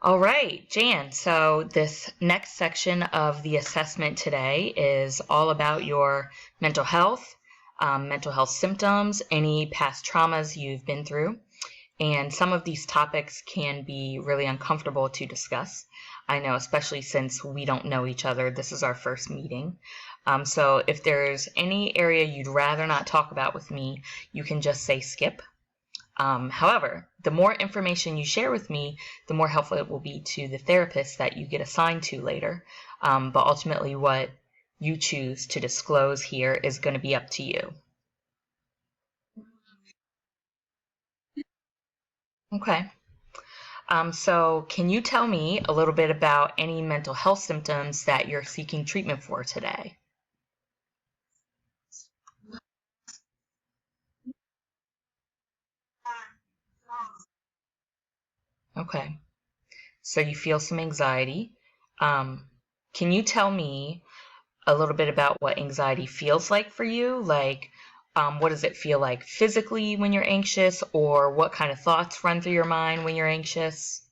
All right, Jan. So this next section of the assessment today is all about your mental health symptoms, any past traumas you've been through. And some of these topics can be really uncomfortable to discuss. I know, especially since we don't know each other. This is our first meeting. So if there's any area you'd rather not talk about with me, you can just say skip. However, the more information you share with me, the more helpful it will be to the therapist that you get assigned to later. But ultimately, what you choose to disclose here is going to be up to you. Okay. So can you tell me a little bit about any mental health symptoms that you're seeking treatment for today? Okay. So you feel some anxiety. Um, can you tell me a little bit about what anxiety feels like for you? Like, what does it feel like physically when you're anxious, or what kind of thoughts run through your mind when you're anxious?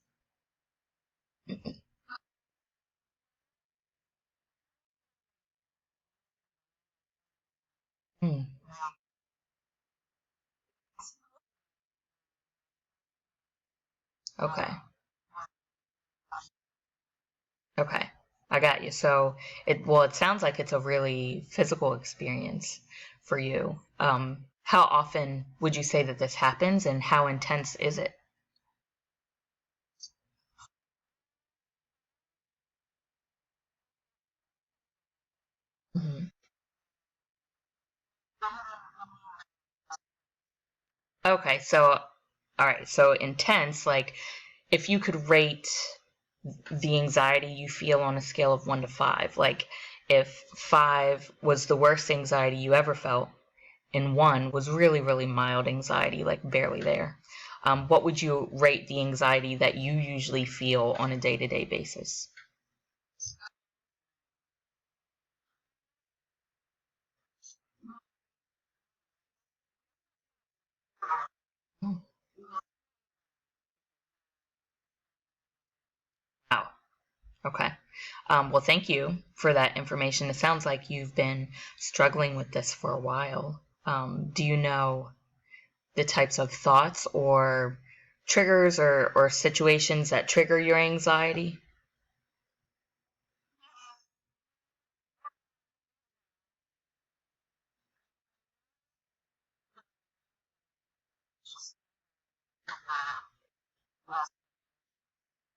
Hmm. Okay. Okay. I got you. So it sounds like it's a really physical experience for you. How often would you say that this happens, and how intense is it? Mhm. Okay, so all right, so intense, like if you could rate the anxiety you feel on a scale of 1 to 5, like if 5 was the worst anxiety you ever felt and 1 was really, really mild anxiety, like barely there, what would you rate the anxiety that you usually feel on a day-to-day basis? Hmm. Wow. Okay. Well, thank you for that information. It sounds like you've been struggling with this for a while. Do you know the types of thoughts or triggers or situations that trigger your anxiety?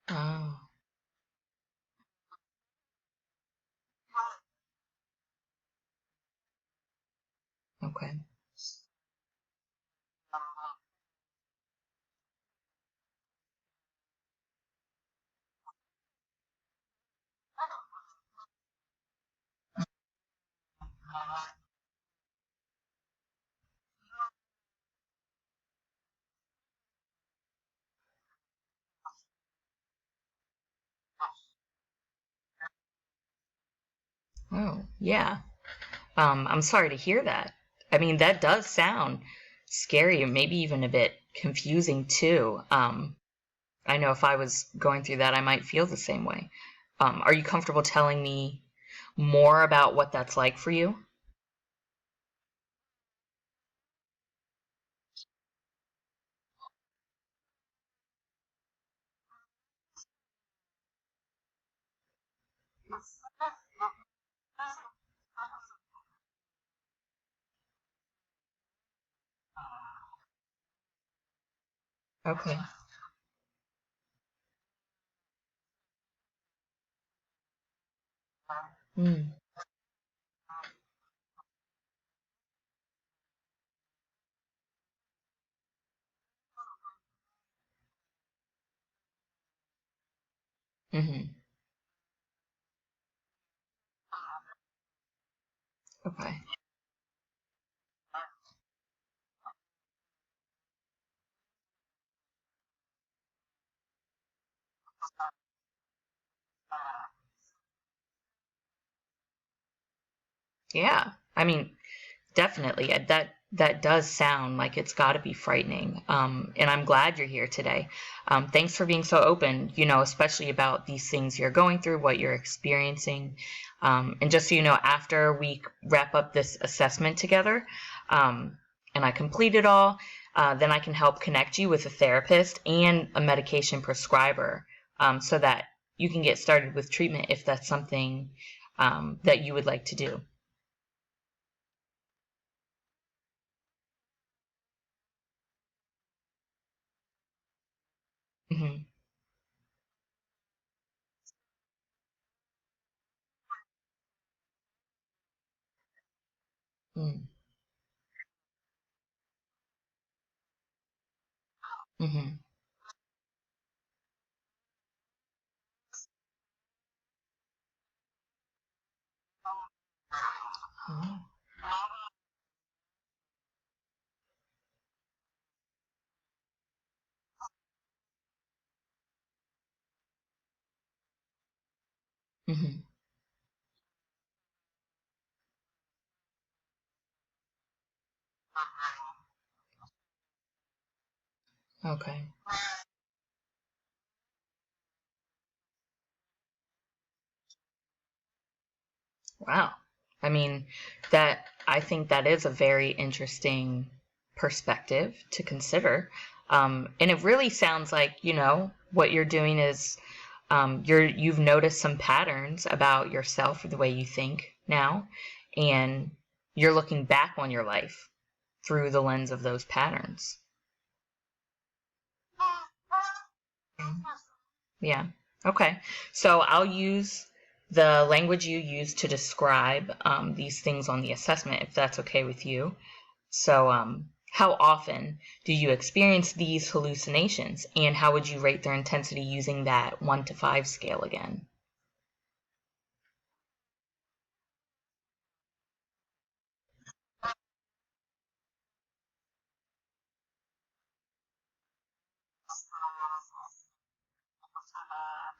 Oh, okay. Oh, yeah. I'm sorry to hear that. I mean, that does sound scary and maybe even a bit confusing too. I know if I was going through that, I might feel the same way. Are you comfortable telling me more about what that's like for you? Okay. Mm. Mm-hmm. Okay. Yeah. I mean, definitely. That that does sound like it's got to be frightening. And I'm glad you're here today. Thanks for being so open, especially about these things you're going through, what you're experiencing. And just so you know, after we wrap up this assessment together, and I complete it all, then I can help connect you with a therapist and a medication prescriber, so that you can get started with treatment if that's something that you would like to do. Mm-hmm. Mm-hmm. Mm-hmm. Mm-hmm. Okay. Wow. I mean, I think that is a very interesting perspective to consider. And it really sounds like, what you're doing is, you've noticed some patterns about yourself or the way you think now, and you're looking back on your life through the lens of those patterns. Yeah. Okay. So I'll use the language you use to describe these things on the assessment, if that's okay with you. So, how often do you experience these hallucinations, and how would you rate their intensity using that 1 to 5 scale again?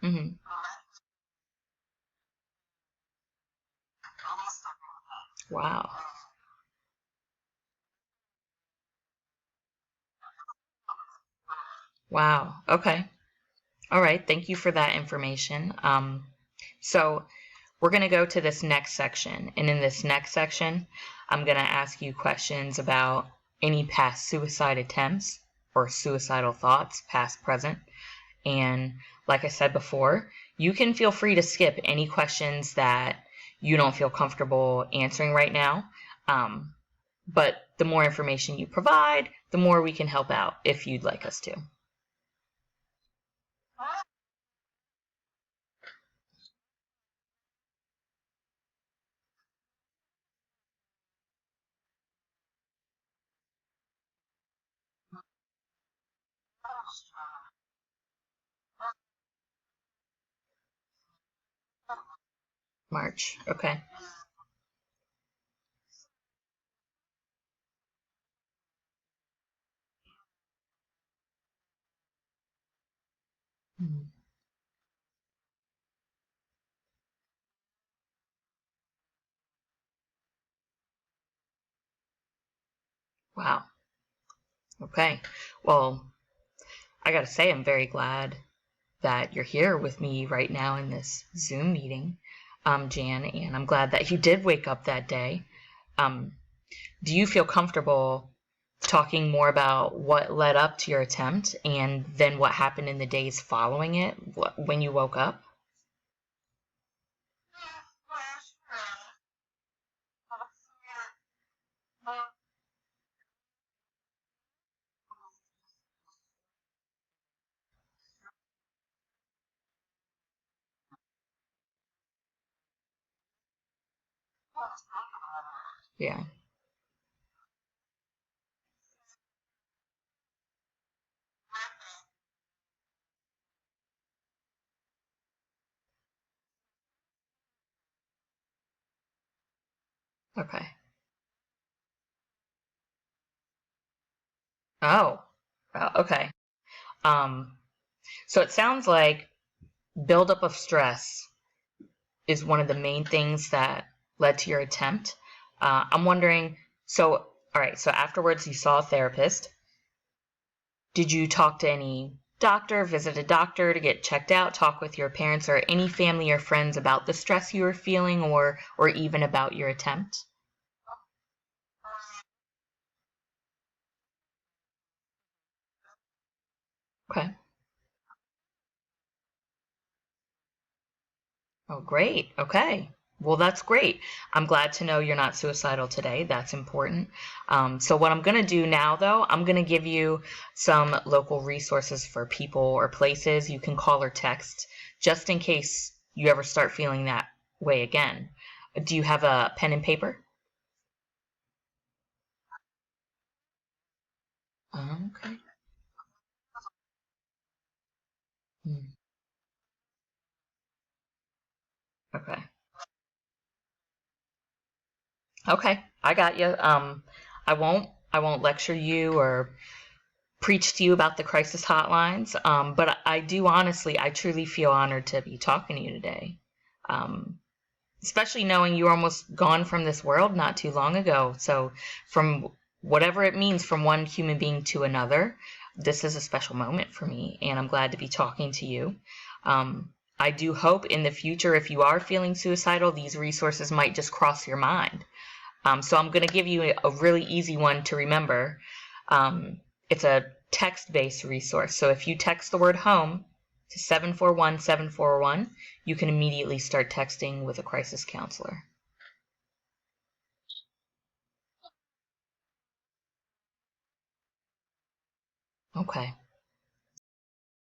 Mm-hmm. Wow. Wow. Okay. All right. Thank you for that information. So we're going to go to this next section. And in this next section, I'm going to ask you questions about any past suicide attempts or suicidal thoughts, past, present. And like I said before, you can feel free to skip any questions that you don't feel comfortable answering right now. But the more information you provide, the more we can help out if you'd like us to. March. Okay. Hmm. Wow. Okay. Well, I gotta say, I'm very glad that you're here with me right now in this Zoom meeting, Jan, and I'm glad that you did wake up that day. Um, do you feel comfortable talking more about what led up to your attempt and then what happened in the days following it when you woke up? Yeah. Okay. Oh. Okay. Um, so it sounds like buildup of stress is one of the main things that led to your attempt. I'm wondering, so All right, so afterwards you saw a therapist. Did you talk to any doctor, visit a doctor to get checked out, talk with your parents or any family or friends about the stress you were feeling or even about your attempt? Okay. Oh, great. Okay. Well, that's great. I'm glad to know you're not suicidal today. That's important. So what I'm going to do now, though, I'm going to give you some local resources for people or places you can call or text just in case you ever start feeling that way again. Do you have a pen and paper? Okay. Hmm. Okay. Okay. I got you. I won't lecture you or preach to you about the crisis hotlines. But I do honestly, I truly feel honored to be talking to you today. Um, Especially knowing you were almost gone from this world not too long ago. So from whatever it means from one human being to another, this is a special moment for me, and I'm glad to be talking to you. I do hope in the future, if you are feeling suicidal, these resources might just cross your mind. So I'm going to give you a really easy one to remember. It's a text-based resource. So if you text the word home to 741-741, you can immediately start texting with a crisis counselor. Okay.